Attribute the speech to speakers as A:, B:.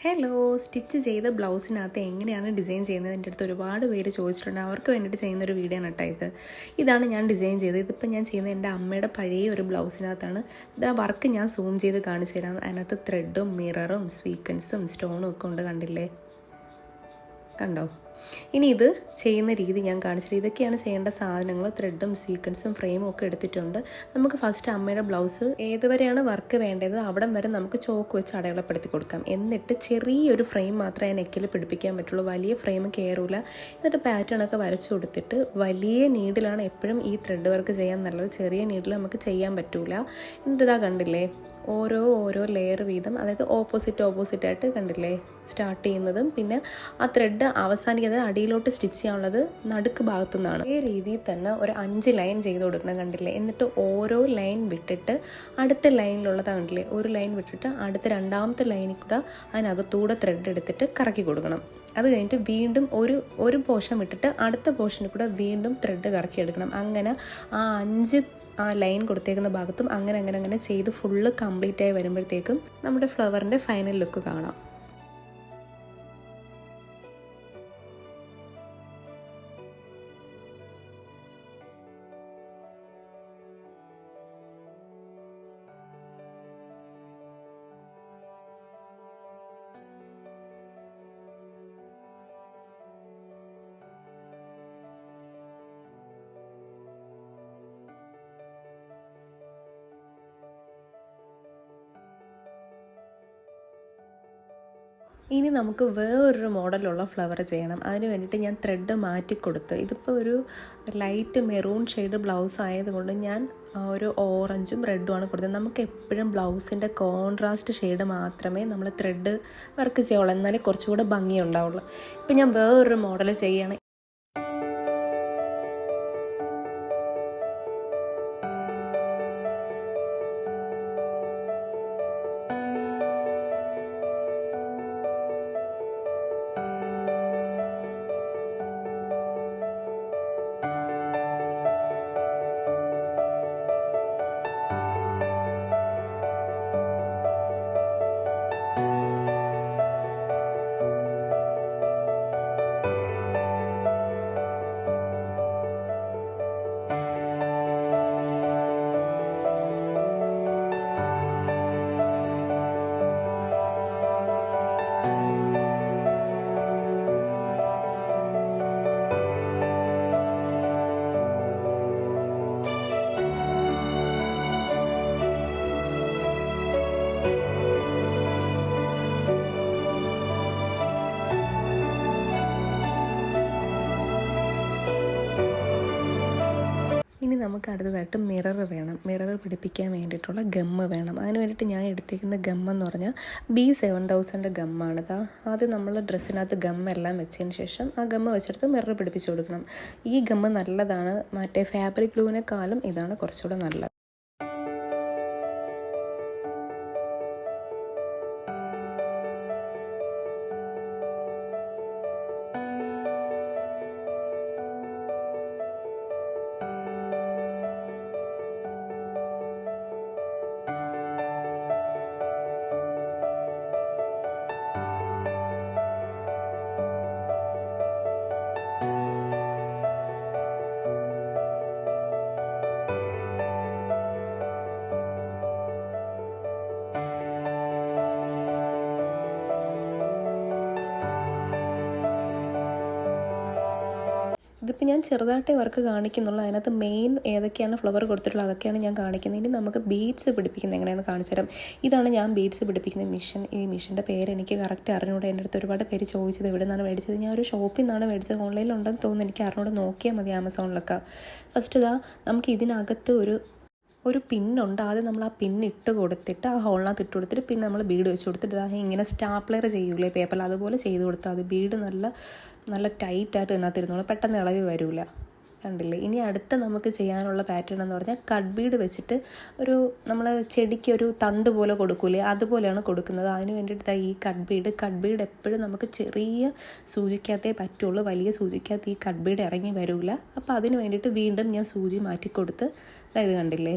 A: Hello, stitch ചെയ്ത ബ്ലൗസിനകത്ത് എങ്ങനെയാണ് design ചെയ്യുന്നത് എൻ്റെ അടുത്ത് ഒരുപാട് പേര് ചോദിച്ചിട്ടുണ്ട്. അവർക്ക് വേണ്ടിയിട്ട് ചെയ്യുന്നൊരു വീഡിയോ ആണ് കേട്ടോ ഇതാണ് ഞാൻ ഡിസൈൻ ചെയ്തത്. ഇതിപ്പോൾ ഞാൻ ചെയ്യുന്നത് എൻ്റെ അമ്മയുടെ പഴയ ഒരു ബ്ലൗസിനകത്താണ്. ഇത് ആ വർക്ക് ഞാൻ സൂം ചെയ്ത് കാണിച്ചു തരാം. അതിനകത്ത് ത്രെഡും മിററും സ്വീക്വൻസും സ്റ്റോണും ഒക്കെ ഉണ്ട്, കണ്ടില്ലേ? കണ്ടോ? ഇനി ഇത് ചെയ്യുന്ന രീതി ഞാൻ കാണിച്ചിട്ട് ഇതൊക്കെയാണ് ചെയ്യേണ്ട സാധനങ്ങൾ. ത്രെഡും സ്വീക്വൻസും ഫ്രെയിമും ഒക്കെ എടുത്തിട്ടുണ്ട്. നമുക്ക് ഫസ്റ്റ് അമ്മയുടെ ബ്ലൗസ് ഏതുവരെയാണ് വർക്ക് വേണ്ടത് അവിടം വരെ നമുക്ക് ചോക്ക് വെച്ച് അടയാളപ്പെടുത്തി കൊടുക്കാം. എന്നിട്ട് ചെറിയൊരു ഫ്രെയിം മാത്രമേ നെക്കിൽ പിടിപ്പിക്കാൻ പറ്റുള്ളൂ, വലിയ ഫ്രെയിം കയറൂല. എന്നിട്ട് പാറ്റേൺ ഒക്കെ വരച്ചു കൊടുത്തിട്ട് വലിയ നീഡിലാണ് എപ്പോഴും ഈ ത്രെഡ് വർക്ക് ചെയ്യാൻ നല്ലത്. ചെറിയ നീഡിൽ നമുക്ക് ചെയ്യാൻ പറ്റൂല. എന്നിട്ട് ഇതാ കണ്ടില്ലേ, ഓരോ ലെയർ വീതം, അതായത് ഓപ്പോസിറ്റായിട്ട് കണ്ടില്ലേ സ്റ്റാർട്ട് ചെയ്യുന്നതും പിന്നെ ആ ത്രെഡ് അവസാനിക്കുന്നത് അടിയിലോട്ട് സ്റ്റിച്ച് ചെയ്യാനുള്ളത് നടുക്ക് ഭാഗത്തു നിന്നാണ്. ഈ രീതിയിൽ തന്നെ ഒരു 5 ലൈൻ ചെയ്ത് കൊടുക്കണം, കണ്ടില്ലേ? എന്നിട്ട് ഓരോ ലൈൻ വിട്ടിട്ട് അടുത്ത ലൈനിലുള്ളത് കണ്ടില്ലേ, ഒരു ലൈൻ വിട്ടിട്ട് അടുത്ത രണ്ടാമത്തെ ലൈനിൽ കൂടെ അതിനകത്തൂടെ ത്രെഡ് എടുത്തിട്ട് കറക്കി കൊടുക്കണം. അത് കഴിഞ്ഞിട്ട് വീണ്ടും ഒരു പോർഷൻ വിട്ടിട്ട് അടുത്ത പോർഷനിൽ കൂടെ വീണ്ടും ത്രെഡ് കറക്കി എടുക്കണം. അങ്ങനെ ആ 5 ലൈൻ കൊടുത്തേക്കുന്ന ഭാഗത്തും അങ്ങനെ ചെയ്ത് ഫുള്ള് കംപ്ലീറ്റ് ആയി വരുമ്പോഴത്തേക്കും നമ്മുടെ ഫ്ലവറിൻ്റെ ഫൈനൽ ലുക്ക് കാണാം. ഇനി നമുക്ക് വേറൊരു മോഡലുള്ള ഫ്ലവർ ചെയ്യണം. അതിന് വേണ്ടിയിട്ട് ഞാൻ ത്രെഡ് മാറ്റിക്കൊടുത്ത്, ഇതിപ്പോൾ ഒരു ലൈറ്റ് മെറൂൺ ഷെയ്ഡ് ബ്ലൗസ് ആയതുകൊണ്ട് ഞാൻ ഒരു ഓറഞ്ചും റെഡുമാണ് കൊടുത്തത്. നമുക്ക് എപ്പോഴും ബ്ലൗസിൻ്റെ കോൺട്രാസ്റ്റ് ഷെയ്ഡ് മാത്രമേ നമ്മൾ ത്രെഡ് വർക്ക് ചെയ്യുള്ളൂ, എന്നാലേ കുറച്ചുകൂടെ ഭംഗി ഉണ്ടാവുള്ളൂ. ഇപ്പം ഞാൻ വേറൊരു മോഡൽ ചെയ്യുകയാണ്. ഇനി നമുക്ക് അടുത്തതായിട്ട് മിറർ വേണം. മിറർ പിടിപ്പിക്കാൻ വേണ്ടിയിട്ടുള്ള ഗമ്മ് വേണം. അതിന് വേണ്ടിയിട്ട് ഞാൻ എടുത്തിരിക്കുന്ന ഗമ്മെന്ന് പറഞ്ഞാൽ B7000 ഗമ്മാണിത്. ആദ്യം നമ്മൾ ഡ്രസ്സിനകത്ത് ഗമ്മെല്ലാം വെച്ചതിന് ശേഷം ആ ഗമ്മ് വെച്ചെടുത്ത് മിറർ പിടിപ്പിച്ച് കൊടുക്കണം. ഈ ഗമ്മ് നല്ലതാണ്, മറ്റേ ഫാബ്രിക് ഗ്ലൂവിനേക്കാളും ഇതാണ് കുറച്ചുകൂടെ നല്ലത്. ഇതിപ്പോൾ ഞാൻ ചെറുതായിട്ടേ വർക്ക് കാണിക്കുന്നുള്ളൂ. അതിനകത്ത് മെയിൻ ഏതൊക്കെയാണ് ഫ്ലവർ കൊടുത്തിട്ടുള്ളത് അതൊക്കെയാണ് ഞാൻ കാണിക്കുന്നത്. ഇനി നമുക്ക് ബീഡ്സ് പിടിപ്പിക്കുന്നത് എങ്ങനെയാണെന്ന് കാണിച്ചു തരാം. ഇതാണ് ഞാൻ ബീഡ്സ് പിടിപ്പിക്കുന്ന മിഷൻ. ഈ മിഷൻ്റെ പേര് എനിക്ക് കറക്റ്റ് അറിഞ്ഞൂടെ. എൻ്റെ അടുത്ത് ഒരുപാട് പേര് ചോദിച്ചത് എവിടെ നിന്നാണ് മേടിച്ചത്. ഞാൻ ഒരു ഷോപ്പിൽ നിന്നാണ് മേടിച്ചത്. ഓൺലൈനിലുണ്ടെന്ന് തോന്നുന്നു, എനിക്ക് അറിഞ്ഞൂടെ, നോക്കിയാൽ മതി ആമസോണിലൊക്കെ. ഫസ്റ്റ് ഇതാ നമുക്ക് ഇതിനകത്ത് ഒരു പിന്നുണ്ട്. ആദ്യം നമ്മൾ ആ പിന്നിട്ട് കൊടുത്തിട്ട് ആ ഹോളിനകത്ത് ഇട്ട് കൊടുത്തിട്ട് പിന്നെ നമ്മൾ ബീഡ് വെച്ച് കൊടുത്തിട്ട് ഇതാ ഇങ്ങനെ സ്റ്റാപ്ലെയർ ചെയ്യൂലേ പേപ്പറിൽ, അതുപോലെ ചെയ്ത് കൊടുത്താൽ അത് ബീഡ് നല്ല ടൈറ്റായിട്ട് ഇതിനകത്ത് ഇരുന്നോളൂ, പെട്ടെന്ന് ഇളവി വരില്ല. കണ്ടില്ലേ? ഇനി അടുത്ത നമുക്ക് ചെയ്യാനുള്ള പാറ്റേൺ എന്ന് പറഞ്ഞാൽ കട്ട് ബീഡ് വെച്ചിട്ട് നമ്മൾ ചെടിക്ക് ഒരു തണ്ട് പോലെ കൊടുക്കൂലേ, അതുപോലെയാണ് കൊടുക്കുന്നത്. അതിന് വേണ്ടിയിട്ട് ഈ കട്ട് ബീഡ് എപ്പോഴും നമുക്ക് ചെറിയ സൂചിക്കകത്തേ പറ്റുള്ളൂ, വലിയ സൂചിക്കകത്ത് ഈ കട്ട് ബീഡ് ഇറങ്ങി വരില്ല. അപ്പോൾ അതിന് വേണ്ടിയിട്ട് വീണ്ടും ഞാൻ സൂചി മാറ്റിക്കൊടുത്ത് ഇത് കണ്ടില്ലേ